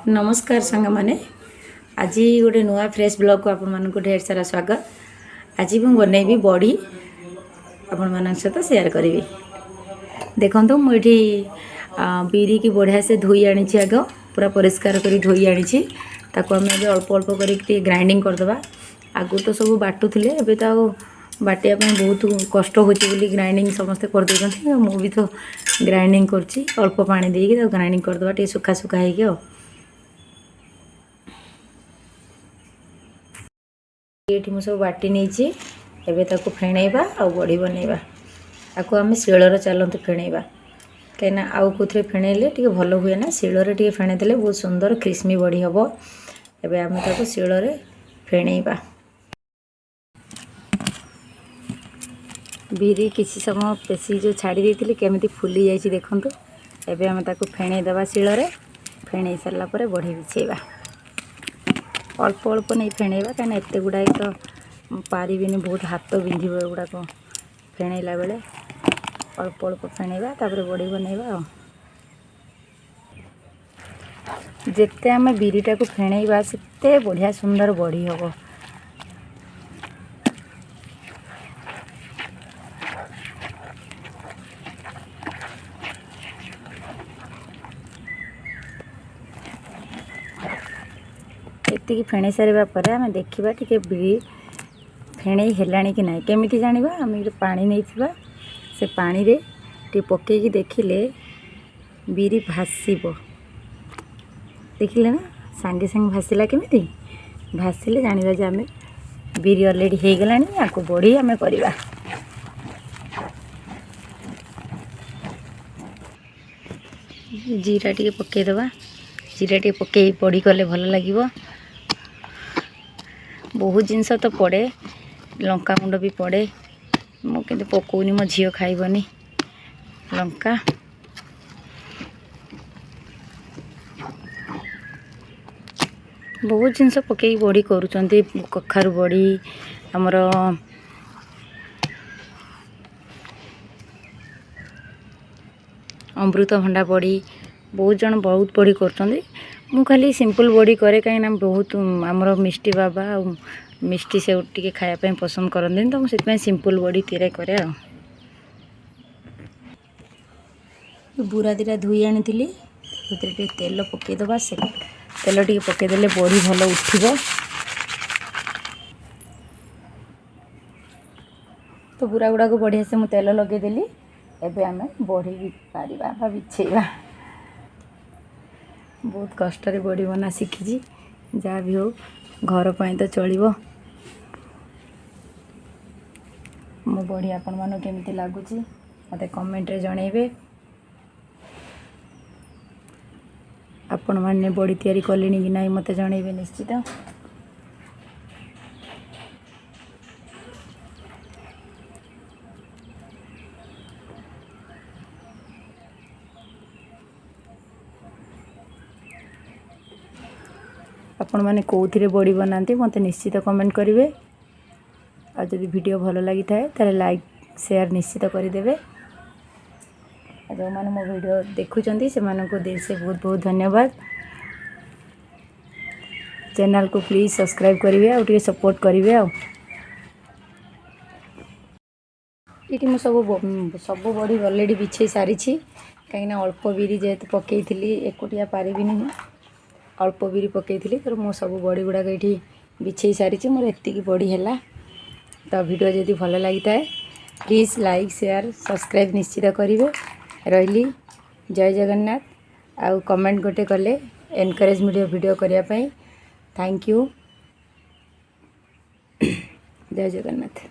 नमस्कार सांग माने आज गोटे नुआ फ्रेश ब्लॉग को आपण मानक ढेर सारा स्वागत। आज मुझे बनैबी बड़ी आपण मान सहित शेयर करी। देखो मुझे बिरी की बढ़िया से धोई आनी आग पूरा परिष्कार कर धोई आनी ताको आम अल्प अल्प कर ग्राइंडिंग करदे। आगु तो सब बाटुले एवं तो बाटिया बहुत कष्ट हो ग्राइंडिंग समस्ते करदे। मुझे तो ग्राइंडिंग करछि अल्प पानी देकी तो ग्राइंडिंग करदे टे सुखा सुखा हो ये सब बाटी नहीं एवं फेणेबा आ बड़ी बनैबा आपको आम शिलर चलतु फेणेबा कहीं आउ कौन फेणेले टे भल हुए ना शिलर टे फेणेदेले बहुत सुंदर क्रिस्मी बड़ी हम एवं आम ताको शिलर फेणेबा। बिरी किसी समय पेशी जो छाड़ी देती केमी फुली जाइए देखूँ एवं आम ताको फेणेदेवा शिलर फेणई सारापर बड़ी बिछेबा अल्प अल्प नहीं फेणेबा कहीं एत गुड़ाए तो पारिनी बहुत हाथ बिंध गुड़ाक फेणैला बेले अल्प अल्प फेणेबा तापर बड़ी बनैबा। जिते आम बिरीटा को फेणैबा सेते बढ़िया सुंदर बड़ी हम। एतिकी फेणई सारा पर आम देखा टे बिरी फेणई है कि ना केमी जाना आम पानी नहीं से पानी रे टे पकईकि देखिले बिरी भासीब देखिले ना सांगे सांगे भासीला केमी भासिले जाना जे आम बिरी अलरेडी हो गलानी आपको बड़ी आम करवा। जीरा टे पकईदबा जीरा टे पकई बड़ी कले भल लगे। बहुत जिनस तो पड़े लंका मुंड भी पड़े मुझे पकौनी मो झील खाइबनी लंका। बहुत जिनस पकई बड़ी करुँच कखारू बड़ी आमर अमृतभंडा बड़ी बहुत जन बहुत बड़ी कर खाली सिंपल बड़ी करे कहीं बहुत आमर मिष्टी बाबा मिष्टी से टे खायापी पसंद करते तो मुझे सिंपल बड़ी तीरे करे। बुरा दीटा धोई आनी टे तेल पकईदबा से तेल टे पकईदे बड़ी भल उठिब। तो बुरा गुड़ाक बढ़िया से मुझे तेल लगेदेली एवं आम बड़ी पारिबा बिछेबा। बहुत कष्ट बड़ी बना शिखी जहाँ भी हो घर पर तो चलो। मो बड़ी आपण मानू केमिति लागुची मते कमेंट रे जणेबे। आपण माने बड़ी तैयारी कलेनी कि नहीं मते जणेबे निश्चित। आपण माने कोउथिरे बड़ी बनाते मते निश्चित कमेंट करेंगे। और जदि वीडियो भल लगी थाए ताले लाइक शेयर निश्चित करदेवे। जो मैंने मो वीडियो देखुंत से दिल से बहुत बहुत धन्यवाद। चैनल को प्लीज सब्सक्राइब करेंगे और सपोर्ट करेंगे। ये मुझे सब बड़ी अलरेडी बिछे सारी कहीं अल्प बिरी जेहेतु पकई थी एकुटिया पारिनी अल्प बिरी पकई थी तो मो सब बड़ी गुड़ाक ये बिछे सारी मोर एति बड़ी है। तो वीडियो जदि भल लगी थाए प्लीज़ लाइक शेयर सब्सक्राइब निश्चित करेंगे। रही जय जगन्नाथ आउ कमेंट गोटे कले एनकरेज वीडियो करने। Thank you. जय जगन्नाथ।